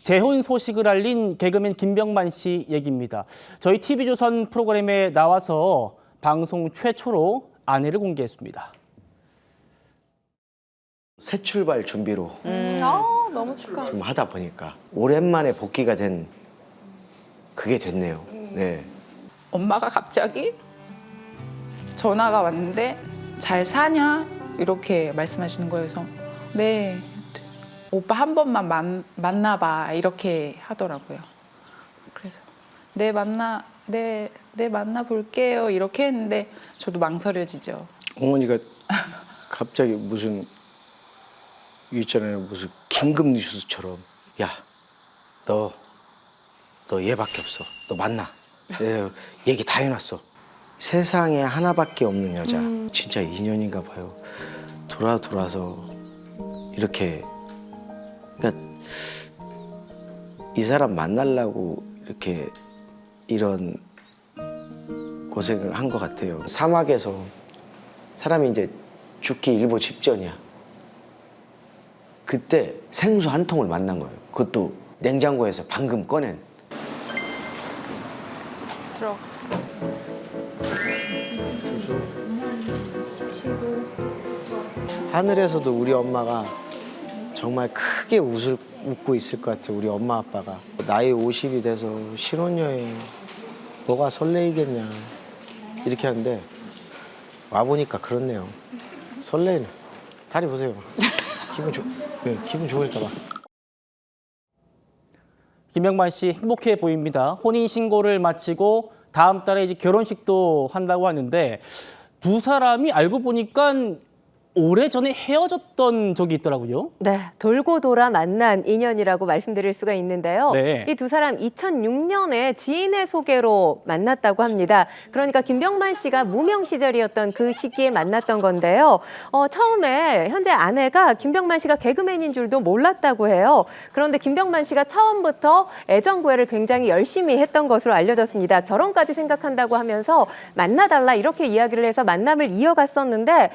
재혼 소식을 알린 개그맨 김병만 씨 얘기입니다. 저희 TV조선 프로그램에 나와서 방송 최초로 아내를 공개했습니다. 새 출발 준비로 너무 축하. 좀 하다 보니까 오랜만에 복귀가 된 그게 됐네요. 네. 엄마가 갑자기 전화가 왔는데 잘 사냐? 이렇게 말씀하시는 거여서 네, 오빠 한 번만 만나봐 이렇게 하더라고요. 그래서 네 만나 볼게요 이렇게 했는데 저도 망설여지죠. 어머니가 갑자기 무슨 있잖아요, 무슨 긴급 뉴스처럼 야, 너 얘밖에 없어. 너 만나. 얘기 다 해놨어. 세상에 하나밖에 없는 여자. 진짜 인연인가 봐요. 돌아서 이렇게, 그러니까 이 사람 만나려고 이렇게 이런 고생을 한 것 같아요. 사막에서 사람이 이제 죽기 일보 직전이야. 그때 생수 한 통을 만난 거예요. 그것도 냉장고에서 방금 꺼낸. 들어. 하늘에서도 우리 엄마가 정말 크게 웃고 있을 것 같아요. 우리 엄마 아빠가. 나이 50이 돼서 신혼여행 뭐가 설레이겠냐 이렇게 하는데 와보니까 그렇네요. 설레네. 다리 보세요. 기분 좋을까 봐. 김병만 씨 행복해 보입니다. 혼인신고를 마치고 다음 달에 이제 결혼식도 한다고 하는데 두 사람이 알고 보니까 오래전에 헤어졌던 적이 있더라고요. 네, 돌고 돌아 만난 인연이라고 말씀드릴 수가 있는데요. 네. 이 두 사람 2006년에 지인의 소개로 만났다고 합니다. 그러니까 김병만 씨가 무명 시절이었던 그 시기에 만났던 건데요. 처음에 현재 아내가 김병만 씨가 개그맨인 줄도 몰랐다고 해요. 그런데 김병만 씨가 처음부터 애정 구애를 굉장히 열심히 했던 것으로 알려졌습니다. 결혼까지 생각한다고 하면서 만나달라 이렇게 이야기를 해서 만남을 이어갔었는데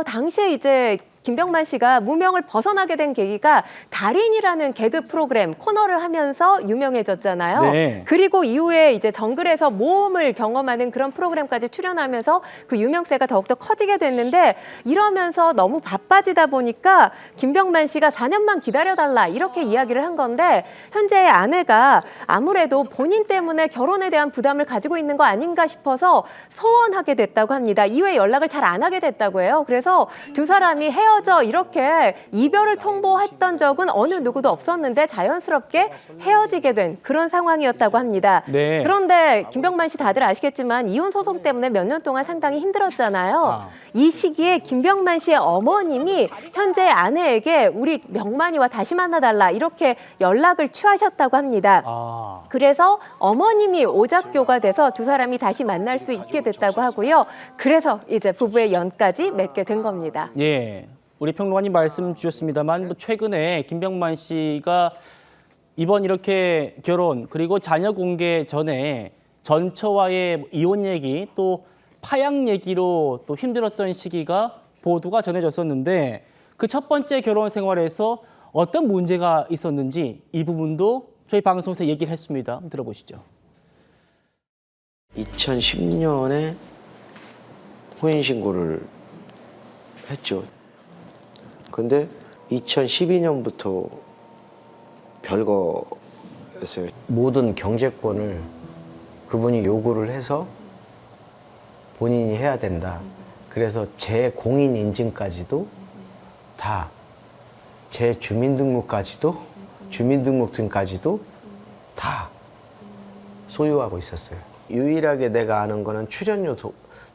당시에 이제 김병만 씨가 무명을 벗어나게 된 계기가 달인이라는 개그 프로그램 코너를 하면서 유명해졌잖아요. 네. 그리고 이후에 이제 정글에서 모험을 경험하는 그런 프로그램까지 출연하면서 그 유명세가 더욱더 커지게 됐는데 이러면서 너무 바빠지다 보니까 김병만 씨가 4년만 기다려달라 이렇게 이야기를 한 건데 현재의 아내가 아무래도 본인 때문에 결혼에 대한 부담을 가지고 있는 거 아닌가 싶어서 소원하게 됐다고 합니다. 이후에 연락을 잘 안 하게 됐다고 해요. 그래서 두 사람이 헤어져 이렇게 이별을 통보했던 적은 어느 누구도 없었는데 자연스럽게 헤어지게 된 그런 상황이었다고 합니다. 네. 그런데 김병만 씨 다들 아시겠지만 이혼 소송 때문에 몇 년 동안 상당히 힘들었잖아요. 이 시기에 김병만 씨의 어머님이 현재 아내에게 우리 병만이와 다시 만나달라 이렇게 연락을 취하셨다고 합니다. 그래서 어머님이 오작교가 돼서 두 사람이 다시 만날 수 있게 됐다고 하고요. 그래서 이제 부부의 연까지 맺게 된 겁니다. 예, 우리 평론가님 말씀 주셨습니다만 최근에 김병만 씨가 이번 이렇게 결혼 그리고 자녀 공개 전에 전처와의 이혼 얘기 또 파양 얘기로 또 힘들었던 시기가 보도가 전해졌었는데 그 첫 번째 결혼 생활에서 어떤 문제가 있었는지 이 부분도 저희 방송에서 얘기를 했습니다. 한번 들어보시죠. 2010년에 혼인신고를 했죠. 근데 2012년부터 별거였어요. 모든 경제권을 그분이 요구를 해서 본인이 해야 된다. 그래서 제 공인 인증까지도 다, 제 주민등록까지도, 주민등록증까지도 다 소유하고 있었어요. 유일하게 내가 아는 거는 출연료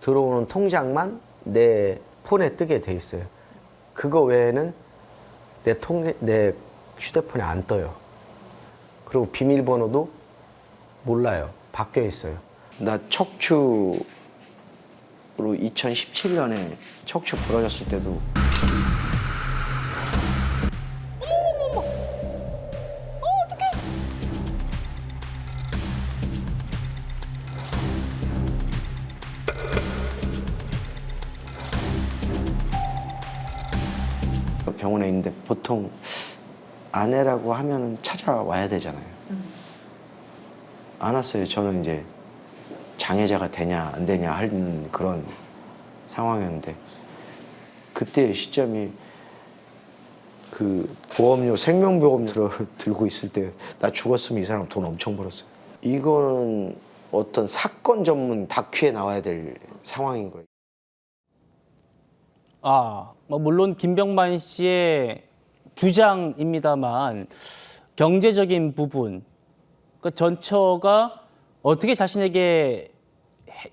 들어오는 통장만 내 폰에 뜨게 돼 있어요. 그거 외에는 내 휴대폰에 안 떠요. 그리고 비밀번호도 몰라요. 바뀌어 있어요. 나 척추로 2017년에 척추 부러졌을 때도 병원에 있는데 보통 아내라고 하면은 찾아와야 되잖아요. 안 왔어요. 저는 이제 장애자가 되냐 안 되냐 하는 그런 상황이었는데 그때 시점이 그 보험료 생명보험 들고 있을 때 나 죽었으면 이 사람 돈 엄청 벌었어요. 이거는 어떤 사건 전문 다큐에 나와야 될 상황인 거예요. 뭐 물론 김병만 씨의 주장입니다만 경제적인 부분, 그러니까 전처가 어떻게 자신에게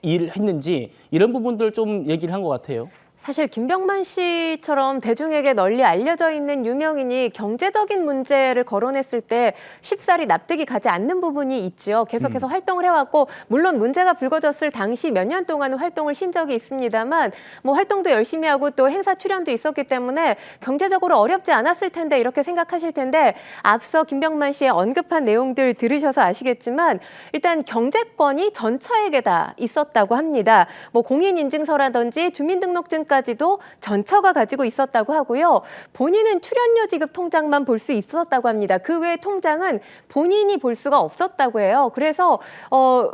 일을 했는지 이런 부분들 좀 얘기를 한 것 같아요. 사실 김병만 씨처럼 대중에게 널리 알려져 있는 유명인이 경제적인 문제를 거론했을 때 쉽사리 납득이 가지 않는 부분이 있죠. 계속해서 활동을 해왔고 물론 문제가 불거졌을 당시 몇 년 동안은 활동을 쉰 적이 있습니다만 뭐 활동도 열심히 하고 또 행사 출연도 있었기 때문에 경제적으로 어렵지 않았을 텐데 이렇게 생각하실 텐데 앞서 김병만 씨의 언급한 내용들 들으셔서 아시겠지만 일단 경제권이 전처에게 다 있었다고 합니다. 뭐 공인인증서라든지 주민등록증까지도 전처가 가지고 있었다고 하고요. 본인은 출연료 지급 통장만 볼 수 있었다고 합니다. 그 외의 통장은 본인이 볼 수가 없었다고 해요. 그래서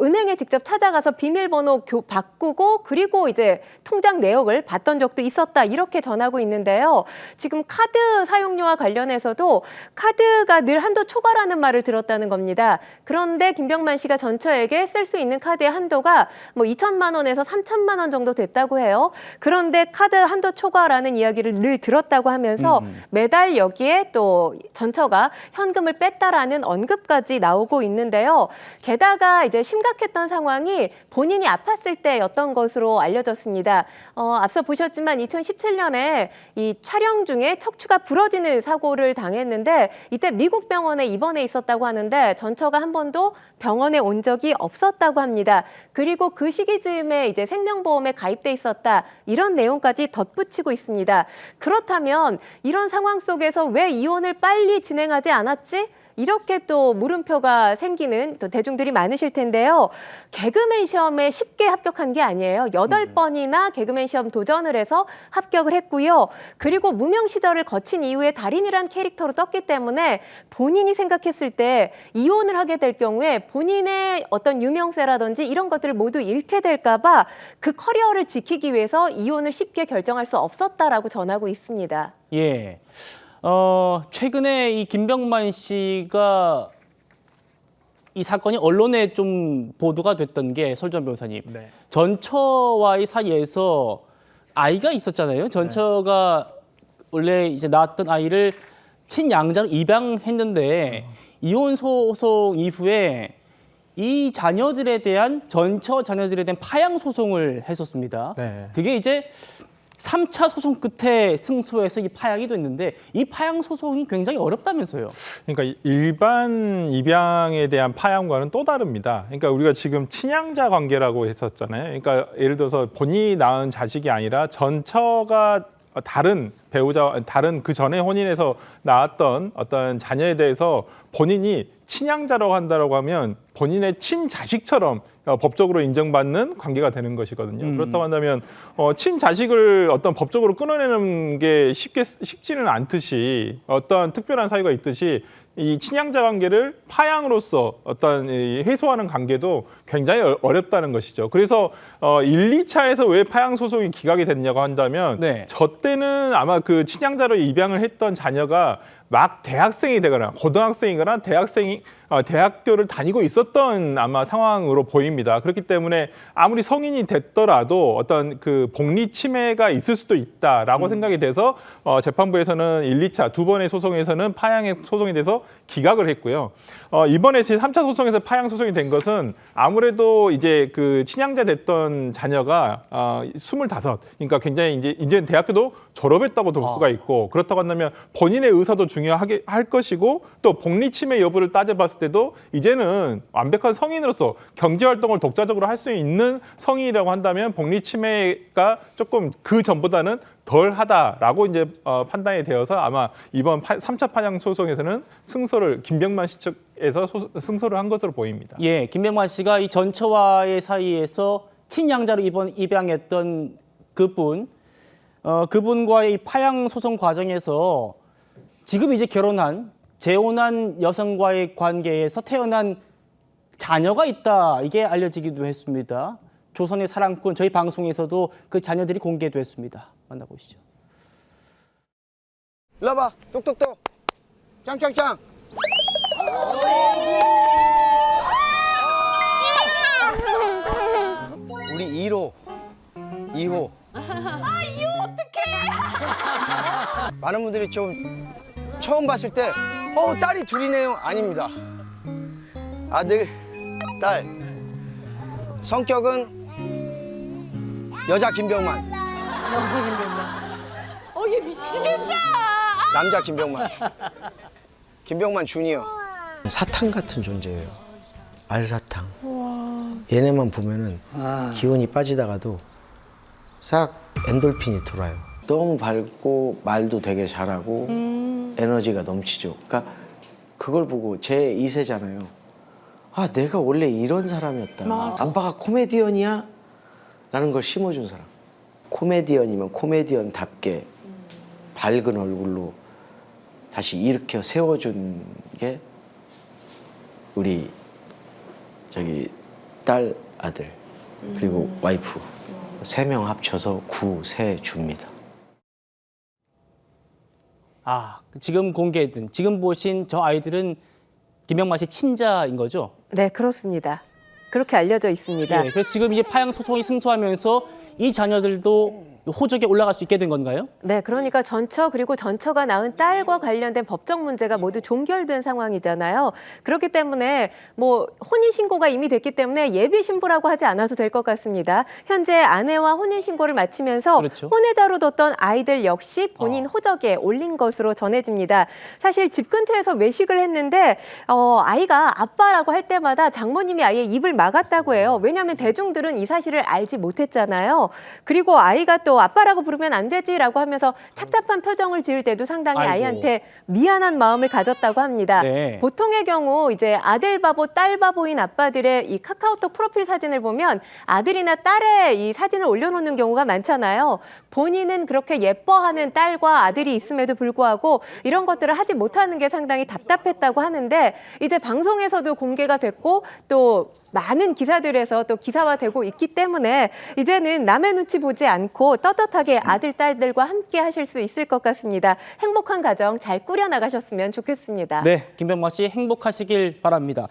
은행에 직접 찾아가서 비밀번호 바꾸고 그리고 이제 통장 내역을 봤던 적도 있었다. 이렇게 전하고 있는데요. 지금 카드 사용료와 관련해서도 카드가 늘 한도 초과라는 말을 들었다는 겁니다. 그런데 김병만 씨가 전처에게 쓸 수 있는 카드의 한도가 뭐 2천만 원에서 3천만 원 정도 됐다고 해요. 그런데 카드 한도 초과라는 이야기를 늘 들었다고 하면서 매달 여기에 또 전처가 현금을 뺐다라는 언급까지 나오고 있는데요. 게다가 이제 심각했던 상황이 본인이 아팠을 때였던 것으로 알려졌습니다. 앞서 보셨지만 2017년에 이 촬영 중에 척추가 부러지는 사고를 당했는데 이때 미국 병원에 입원해 있었다고 하는데 전처가 한 번도 병원에 온 적이 없었다고 합니다. 그리고 그 시기쯤에 이제 생명보험에 가입돼 있었다. 이런 내용까지 덧붙이고 있습니다. 그렇다면 이런 상황 속에서 왜 이혼을 빨리 진행하지 않았지? 이렇게 또 물음표가 생기는 또 대중들이 많으실 텐데요. 개그맨 시험에 쉽게 합격한 게 아니에요. 8번이나 개그맨 시험 도전을 해서 합격을 했고요. 그리고 무명 시절을 거친 이후에 달인이란 캐릭터로 떴기 때문에 본인이 생각했을 때 이혼을 하게 될 경우에 본인의 어떤 유명세라든지 이런 것들을 모두 잃게 될까 봐 그 커리어를 지키기 위해서 이혼을 쉽게 결정할 수 없었다라고 전하고 있습니다. 예. 최근에 이 김병만 씨가 이 사건이 언론에 좀 보도가 됐던 게 설전 변호사님. 네. 전처와의 사이에서 아이가 있었잖아요. 전처가 원래 이제 낳았던 아이를 친양자로 입양했는데 이혼 소송 이후에 이 자녀들에 대한 전처 자녀들에 대한 파양 소송을 했었습니다. 네. 그게 이제 3차 소송 끝에 승소해서 이 파양이 됐는데 이 파양 소송이 굉장히 어렵다면서요. 그러니까 일반 입양에 대한 파양과는 또 다릅니다. 그러니까 우리가 지금 친양자 관계라고 했었잖아요. 그러니까 예를 들어서 본인이 낳은 자식이 아니라 전처가 다른 배우자, 다른 그 전에 혼인해서 낳았던 어떤 자녀에 대해서 본인이 친양자라고 한다고 하면 본인의 친자식처럼 법적으로 인정받는 관계가 되는 것이거든요. 그렇다고 한다면 친자식을 어떤 법적으로 끊어내는 게 쉽지는 않듯이 어떤 특별한 사유가 있듯이 이 친양자 관계를 파양으로서 어떤 해소하는 관계도 굉장히 어렵다는 것이죠. 그래서 1, 2차에서 왜 파양 소송이 기각이 됐냐고 한다면 네. 저 때는 아마 그 친양자로 입양을 했던 자녀가 막 대학생이 되거나 고등학생이거나 대학교를 다니고 있었던 아마 상황으로 보입니다. 그렇기 때문에 아무리 성인이 됐더라도 어떤 그 복리 침해가 있을 수도 있다라고 생각이 돼서 재판부에서는 1, 2차 두 번의 소송에서는 파양의 소송에 대해서 기각을 했고요. 이번에 제3차 소송에서 파양 소송이 된 것은 아무래도 이제 그 친양자 됐던 자녀가 25, 그러니까 굉장히 이제 대학교도 졸업했다고 볼 수가 있고 그렇다고 한다면 본인의 의사도 중요하게 할 것이고 또 복리 침해 여부를 따져봤을 때도 이제는 완벽한 성인으로서 경제 활동을 독자적으로 할 수 있는 성인이라고 한다면 복리 침해가 조금 그 전보다는 덜하다라고 이제 판단이 되어서 아마 이번 3차 파양 소송에서는 승소를 김병만 씨 측에서 승소를 한 것으로 보입니다. 예, 김병만 씨가 이 전처와의 사이에서 친양자로 입양했던 그분과의 이 파양 소송 과정에서 지금 이제 결혼한 재혼한 여성과의 관계에서 태어난 자녀가 있다. 이게 알려지기도 했습니다. 조선의 사랑꾼 저희 방송에서도 그 자녀들이 공개됐습니다. 만나보시죠. 일로 와봐. 똑똑똑. 짱짱짱. 우리 1호, 2호. 아, 2호 어떡해. 많은 분들이 좀 처음 봤을 때 딸이 둘이네요. 아닙니다. 아들, 딸. 성격은 여자 김병만. 얘 미치겠다. 남자 김병만. 김병만 주니어. 사탕 같은 존재예요. 알사탕. 얘네만 보면은 기운이 빠지다가도 싹 엔돌핀이 돌아요. 너무 밝고 말도 되게 잘하고 에너지가 넘치죠. 그러니까 그걸 보고 제 2세잖아요. 아, 내가 원래 이런 사람이었다. 아빠가 코미디언이야? 라는 걸 심어준 사람. 코미디언이면 코미디언답게 밝은 얼굴로 다시 일으켜 세워준 게 우리 저기 딸, 아들 그리고 와이프 3명 합쳐서 구세주입니다. 아, 지금 공개된, 지금 보신 저 아이들은 김병만 씨 친자인 거죠? 네, 그렇습니다. 그렇게 알려져 있습니다. 예, 그래서 지금 이제 파양 소송이 승소하면서 이 자녀들도 호적에 올라갈 수 있게 된 건가요? 네, 그러니까 전처 그리고 전처가 낳은 딸과 관련된 법적 문제가 모두 종결된 상황이잖아요. 그렇기 때문에 뭐 혼인 신고가 이미 됐기 때문에 예비 신부라고 하지 않아도 될 것 같습니다. 현재 아내와 혼인 신고를 마치면서 그렇죠. 혼외자로 뒀던 아이들 역시 본인 호적에 올린 것으로 전해집니다. 사실 집 근처에서 외식을 했는데 아이가 아빠라고 할 때마다 장모님이 아예 입을 막았다고 해요. 왜냐하면 대중들은 이 사실을 알지 못했잖아요. 그리고 아이가 또 아빠라고 부르면 안 되지라고 하면서 착잡한 표정을 지을 때도 상당히 아이고. 아이한테 미안한 마음을 가졌다고 합니다. 네. 보통의 경우 이제 아들 바보, 딸 바보인 아빠들의 이 카카오톡 프로필 사진을 보면 아들이나 딸의 이 사진을 올려놓는 경우가 많잖아요. 본인은 그렇게 예뻐하는 딸과 아들이 있음에도 불구하고 이런 것들을 하지 못하는 게 상당히 답답했다고 하는데 이제 방송에서도 공개가 됐고 또 많은 기사들에서 또 기사화되고 있기 때문에 이제는 남의 눈치 보지 않고 떳떳하게 아들, 딸들과 함께 하실 수 있을 것 같습니다. 행복한 가정 잘 꾸려나가셨으면 좋겠습니다. 네, 김병만 씨 행복하시길 바랍니다.